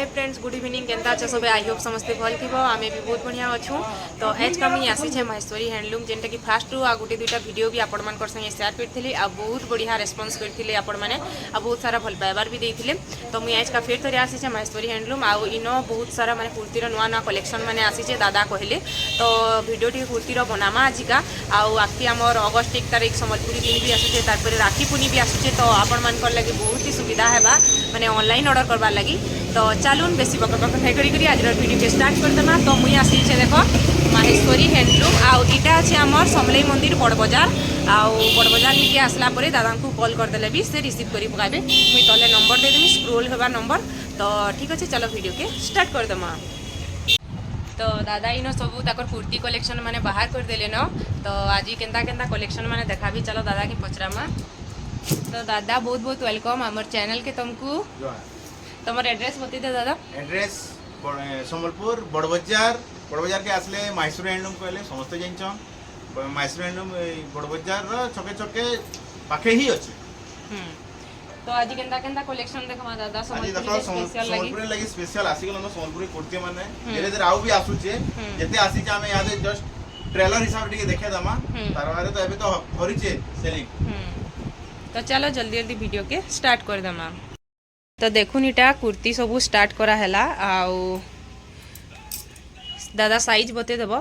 हाय friends, good evening. केनता अच्छे सब? आई होप समस्ते भल थी। आम भी बहुत बढ़िया अच्छू। तो आज का मुझे आसी महेश्वरी हैंडलूम जेनटा कि फास्ट आ गोटे दुईटा वीडियो भी आपण मान संगे शेयर करती आ बहुत बढ़िया रेस्पॉन्स करते आपण मैंने आ बहुत सारा भल पाइबार भी देते। तो मुझे आज का फिर थे आसी महेश्वरी हैंडलूम आ इन बहुत सारा मैंने कुर्तीर नुआ नुआ कलेक्शन मैंने आसी दादा कहले। तो वीडियो टी कुर्तीर बनामा आजिका आखि आमर अगस्ट 1 तारीख सम्बलपुरी दिन भी आसूचे, तार राखी पुनी भी आसूचे। तो आपण मान लगे बहुत ही सुविधा है मैंने ऑनलाइन ऑर्डर करवार लगी। तो चलून बेसी बकर बकर नहीं करी आज वीडियो के स्टार्ट करदेमा। तो मुई आसी देख महेश्वरी हैंडलूम आईटा अच्छे आमर समलई मंदिर बड़ बजार बड़ बजार निके आसला दादा को कॉल करदे भी से रिसीव कर पकाबे। मुई तले नंबर देदेमी स्क्रोल होगा नंबर। तो ठीक अच्छे चलो वीडियो के स्टार्ट करदेमा। तो दादा इन सब तक कुर्ती कलेक्शन मैंने बाहर करदेले न। तो आज केन्ता केन्ता कलेक्शन मैंने देखा भी। चलो दादा के पचरामा। तो दादा बहुत बहुत वेलकम आमर चैनल के। तुमको तुम्हार एड्रेस बता दे दादा। एड्रेस सम्बलपुर बड़बजार के आसले महेश्वरी हैंडलूम कहले समस्त जान। महेश्वरी हैंडलूम बड़बजार छके छके पाखे ही अच्छे। तो आज केनता केनता कलेक्शन देखमा दादा। सम्बलपुर लगी स्पेशल आसी गलो सम्बलपुरी कुर्ती माने धीरे धीरे आउ भी आसुचे। जते आसी जे हमें याद जस्ट ट्रेलर हिसाब से देखे दमा। तार बारे तो एबे तो भरिचे सेलिंग। तो चलो जल्दी जल्दी वीडियो के स्टार्ट कर दमा। तो देखुन इटा कुर्ती सब स्टार्ट करा हैला आउ दादा साइज बते देबो।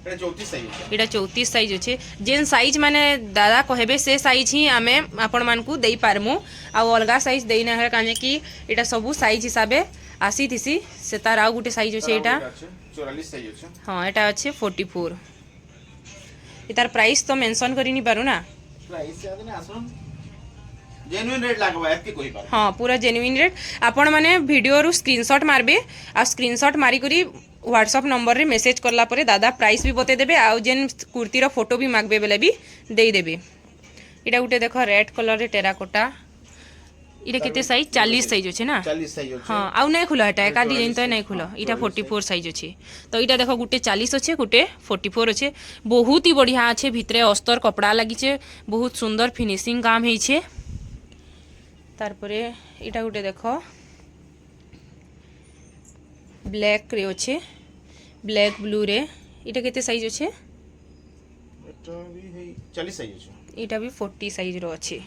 एटा 34 साइज है। एटा 34 साइज अछि। जेन साइज माने दादा कहबे से साइज ही आमे आपण मान को देई पारमु। आ अलगा साइज देई ना है काने कि एटा सब साइज हिसाबे आसी थिसी से तार आउ गुटे साइज अछि। एटा 44 साइज अछि। हां एटा अछि 44। इतार प्राइस तो मेंशन करि नि पारु ना। प्राइस याद ने आसन जेन्युइन रेट लागबा एत के कोई पार। हां पूरा जेन्युइन रेट। आपण माने वीडियो रु स्क्रीनशॉट मारबे आ स्क्रीनशॉट मारी करी व्हाट्सएप नंबर रे मेसेज करला परे दादा प्राइस भी बते देबे आ जेन कुर्ती रो फोटो भी मागबे बेले भी देई देबे। इटा गुटे देखो रेड कलर रे टेराकोटा। इटा केते साइज 40 साइज अछि ना। 40 साइज अछि। हां आउ नै खुलो हटा एका डिजाइन तो नै खुलो। इटा 44 साइज अछि। तो इटा देखो गुटे 40 अछि गुटे 44 अछि। बहुत ही बढ़िया अछि। भितरे अस्तर कपड़ा लागि छे। बहुत सुंदर फिनिशिंग काम हेइ छे। तारपरे इटा गुटे देखो ब्लैक रे अच्छे ब्लैक ब्लू रे। इटा केते साइज अच्छे? एटा भी है 40 साइज अछि। इटा भी 40 साइज रो अच्छे।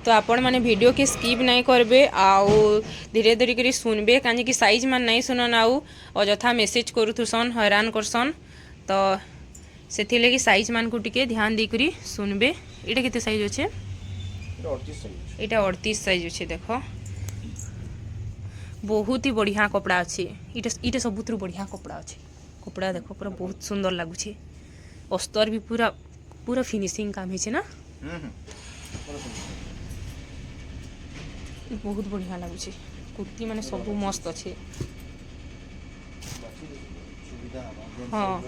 तो आपण माने वीडियो के स्किप नहीं करबे आउ धीरे धीरे करी सुनबे काहे कि साइज मान नहीं सुनन आउ अजथा मैसेज करूथुसन हैरान करसन। तो सेथि लगी साइज मान को टिके ध्यान दी करी सुनबे। इटा केते साइज अच्छे? इटा 38 साइज अच्छे। देखो बहुत ही बढ़िया कपड़ा अच्छे। इटा सबुत बढ़िया कपड़ा अच्छे। कपड़ा देखो पूरा बहुत सुंदर लगुचे। अस्तर भी पूरा पूरा फिनिशिंग काम है ना। बहुत बढ़िया लगुचे। कुर्ती माने सब मस्त अच्छे। हाँ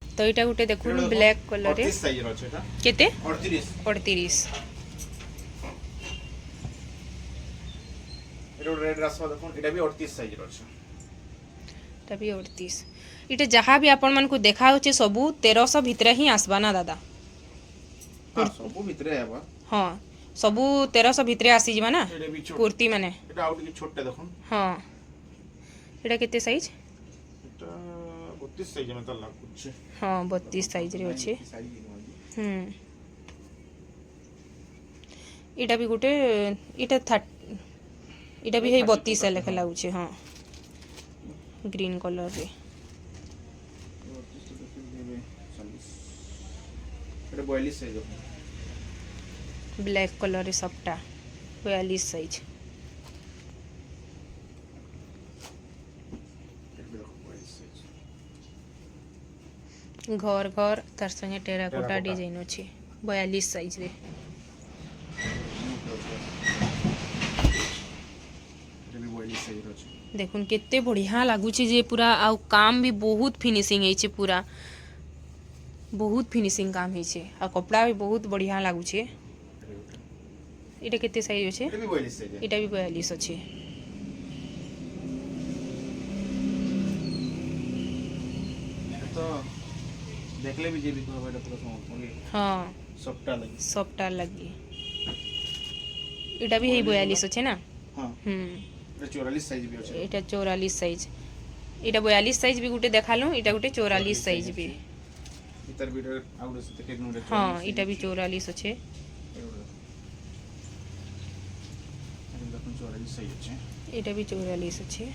तो इटा गुटे देखुन ब्लैक कलर रे 38 साइज रो छै। केते 38 एरो रेड रासवा देखुन एटा भी 38 साइज रो छै। एटा भी 38। इटा जहां भी आपण मन को देखा होचे सबु 1300 भितरे ही आसबा ना दादा। हां सबु भितरे आबा। हां सबु 1300 भितरे आसी जबा ना कुर्ती माने। एटा आउट की छोटे देखुन। हां एटा केते साइज? एटा 32 साइज में तो लागु छै। हां 32 साइज रे अछि। इटा भी गुटे इटा भी है 32 से लेखा लागु छै। हां ग्रीन कलर रे। एटा 42 साइज ब्लैक कलर रे सबटा 42 साइज। घर घर तार संगे टेराकोटा डिजाइन अच्छे 42 साइज रे। देखुन केते बढ़िया लागुचे जे पूरा आउ काम भी बहुत फिनिशिंग है पूरा बहुत फिनिशिंग काम है। आ कपड़ा भी बहुत बढ़िया लागुचे। इटा केते साइज अच्छे? इटा भी 42 अच्छे। तो देखले भी जे भी कहबा एटा पूरा संबलपुरी हाँ सबटा लगी सबटा लगी এটা भी এই 42 আছে না हां হুম এটা 44 সাইজ भी আছে এটা 44 সাইজ এটা 42 সাইজ भी গুটে দেখালু এটা গুটে 44 সাইজ भी इतर वीडियो आउट से टेक नो हाँ এটা भी 44 আছে দেখুন 44 সাইজ আছে এটা भी 44 আছে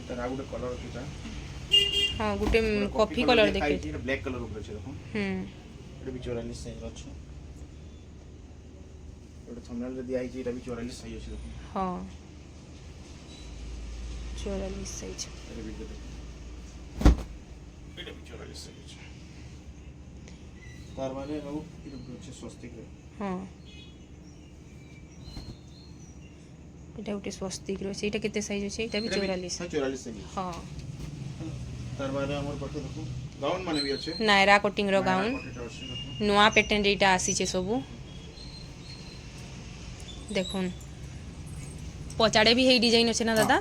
इतर आउट कलर किटा हाँ गुटे कॉफी कलर देखे এটা ব্ল্যাক কালার উপরে আছে দেখুন এটা भी 44 সাইজ আছে এটা থম্বনেল রে দিয়া আছে এটা भी 44 সাইজ আছে দেখুন हाँ 44 সাইজ এটা ভিডিও দেখুন এটা भी 44 সাইজ আছে তার মানে ও এটা হচ্ছে স্বস্তিক রে हाँ এটা গুটে স্বস্তিক রয়েছে এটা কেতে সাইজ আছে এটা भी 44 44 সাইজ हाँ তার মানে আমার পাখে দেখুন গাউন মানে भी আছে नायरा कटिंग रो गाउन এটা আছে দেখুন नुआ पैटर्न एटा आसीचे सबू देखुन पचाड़े भी हेई डिजाइन अच्छे ना दादा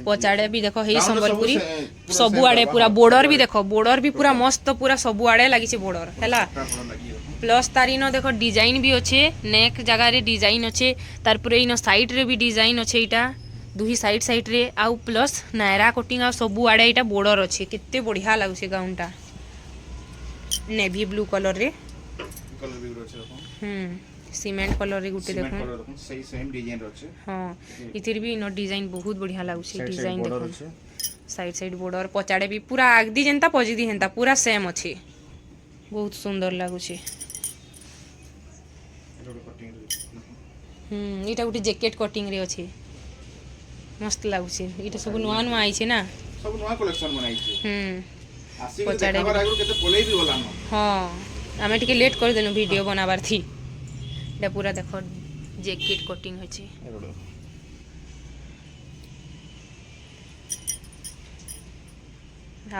पचाड़े भी देखो हेई संबलपुरी सबु आड़े पूरा बॉर्डर भी देखो बॉर्डर भी पूरा मस्त पूरा सबु आड़े लगी छे बॉर्डर हैला प्लस तारी न देखो डिजाइन भी अच्छे नेक जगह रे डिजाइन अच्छे तार पूरे इन साइड रे भी डिजाइन अच्छे एटा दुही साइड साइड रे आउ प्लस नायरा कटिंग आ सबु आड़े एटा बॉर्डर अच्छे केते बढ़िया लागुछे गाउनटा नेवी ब्लू कलर रे कलर भी আছে দেখুন सीमेंट कलर रे गुटे देखो कलर देखुन सही सेम डिजाइन আছে हाँ इतिर भी नो डिजाइन बहुत बढ़िया लागुछे डिजाइन देखो साइड साइड बॉर्डर पचाड़े भी पूरा आगदी जेंता पजिदी हेंता पूरा सेम अच्छे बहुत सुंदर लागुछे इटा गुटे जैकेट कटिंग रे अच्छे मस्त लागुछे इटा सब नुआ नुआ आइछे ना सब नया कलेक्शन बनाई छे आसी के पचाड़े देखाबार आगु केते पोले भी होला न हाँ आमे टिके लेट कर देनु वीडियो बनाबार थी এটা पूरा देखो जैकेट कटिंग होचे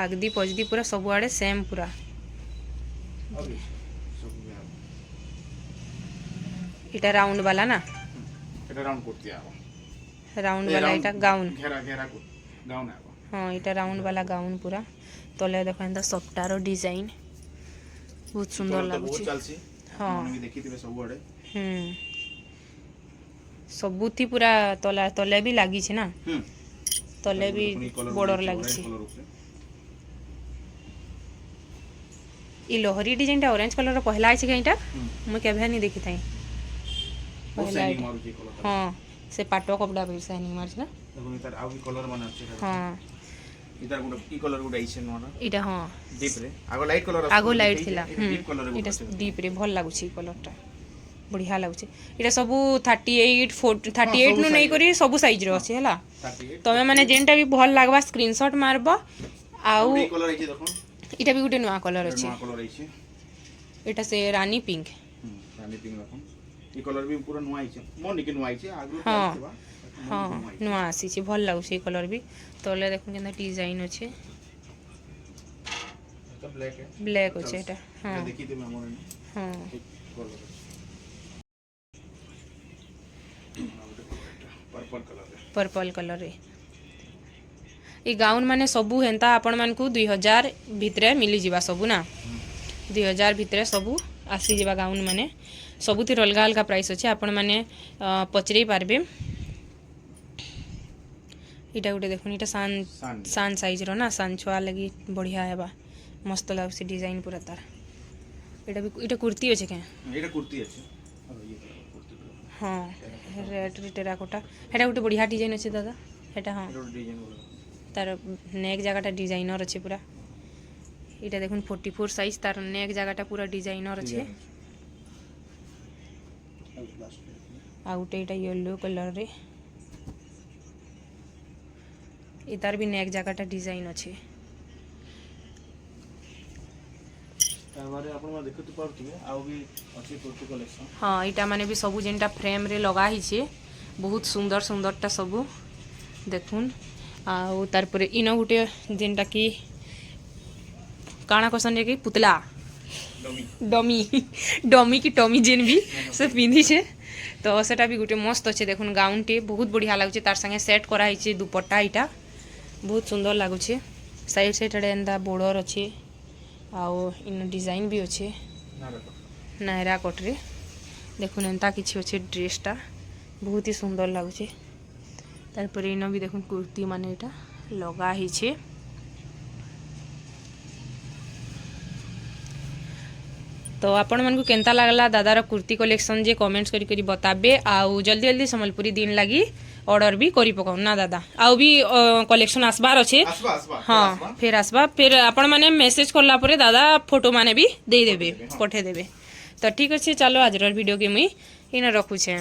आगदी पजदी पूरा सब आड़े सेम पूरा इटा राउंड वाला ना এটা রাউন্ড করতে আও राउंड वाला इटा गाउन घेरा घेरा गाउन आव हाँ इटा राउंड वाला गाउन पूरा तले देखो एंदा सफ्टार डिजाइन बहुत सुंदर लागुची बहुत चलसी हाँ मन भी देखिथिबे सब आड़े सबुथी पूरा तला तले भी लागी छे ना तले भी बॉर्डर लागी छे ई लोहरी डिजाइन टा ऑरेंज कलर रो पहला आइछ केइटा म केभे नहीं देखि थाई पहला हां से पाटो कपड़ा पे शाइनिंग मारछ ना देखो इधर आउ भी कलर बना छै हां इधर गुड ई कलर गुड आइछ नोरा इटा हां डीप रे आगो लाइट कलर आगो लाइट थिला डीप कलर इटा डीप रे भल लागु छी कलर टा बढ़िया लागुचे इटा सब 38 38 नु नहीं करी सब साइज रो अछि हला तमे माने जेनटा भी भल लागबा स्क्रीनशॉट मारबो आउ ई कलर आइछ देखो इटा भी गुटे नुआ कलर अछि नुआ कलर आइछ इटा से रानी पिंक देखो ई कलर भी पूरा नुआ आइछ मोन के नुआ आइछ आगु हां हां नुआ आसी छी भल लागुचे कलर भी तले देखु केना डिजाइन अछि तो ब्लैक है ब्लैक अछि एटा हां देखि ते हमर हां पर्पल कलर रे ई गाउन माने सबू हेंता आपण मान को 2000 भितरे मिली जिबा सबू ना 2000 भितरे सबू आसी जिबा गाउन माने सबुति अलगा अलगा प्राइस अछि आपण माने पचरे पारबे इटा गुटे देखुन इटा सान साइज रो ना सान छुआ लगी बढ़िया हेबा मस्त लागसी डिजाइन पूरा तार इटा भी इटा कुर्ती अछि के इटा कुर्ती अछि अब ये कुर्ती हां रेड टेराकोटा हेटा गुटे बढ़िया डिजाइन अछि दादा हेटा हां डिजाइन तार नेक जगहटा डिजाइनर अछि पूरा इटा देखुन 44 साइज तार नेक जगहटा पूरा डिजाइनर अछि आउटे इटा येलो कलर रे इतार भी नेक जगहटा डिजाइन अछि तारबारे आपण मा देखत पाउथिबे आउ भी अछि कुर्ती कलेक्शन हां इटा माने भी सबु जेनटा फ्रेम रे लगा ही छे बहुत सुंदर सुंदरटा सबु देखुन आउ तार परे इनो गुटे जेनटा की काना क्वेश्चन कि पुतला डमी डमी की टमी जेन भी से पिंधी छे तो सेटा भी गुटे मस्त अच्छे देखुन गाउन टे बहुत बढ़िया लागुचे तार संगे सेट करा हिचे दुपट्टा इटा बहुत सुंदर लागुचे साइड साइड आड़े एंता बॉर्डर अच्छे आउ इन डिजाइन भी अच्छे नायरा कटरे देखुन एंता किसी अच्छे ड्रेसटा बहुत ही सुंदर लगुचे तारपर इन भी देखुन कुर्ती माने एटा लगा ही तो आपण मन को केंता लागला दादार कुर्ती कलेक्शन जे कमेंट्स करी बताबे आउ जल्दी जल्दी संबलपुरी दिन लगी ऑर्डर भी करी पकाऊ ना दादा आउ भी कलेक्शन आसबार अच्छे हाँ फिर आसबा फिर आपण माने मेसेज करला परे दादा फोटो माने भी दे देबे पठे देबे तो ठीक अच्छे चलो आज वीडियो के मुई इन रखुछे।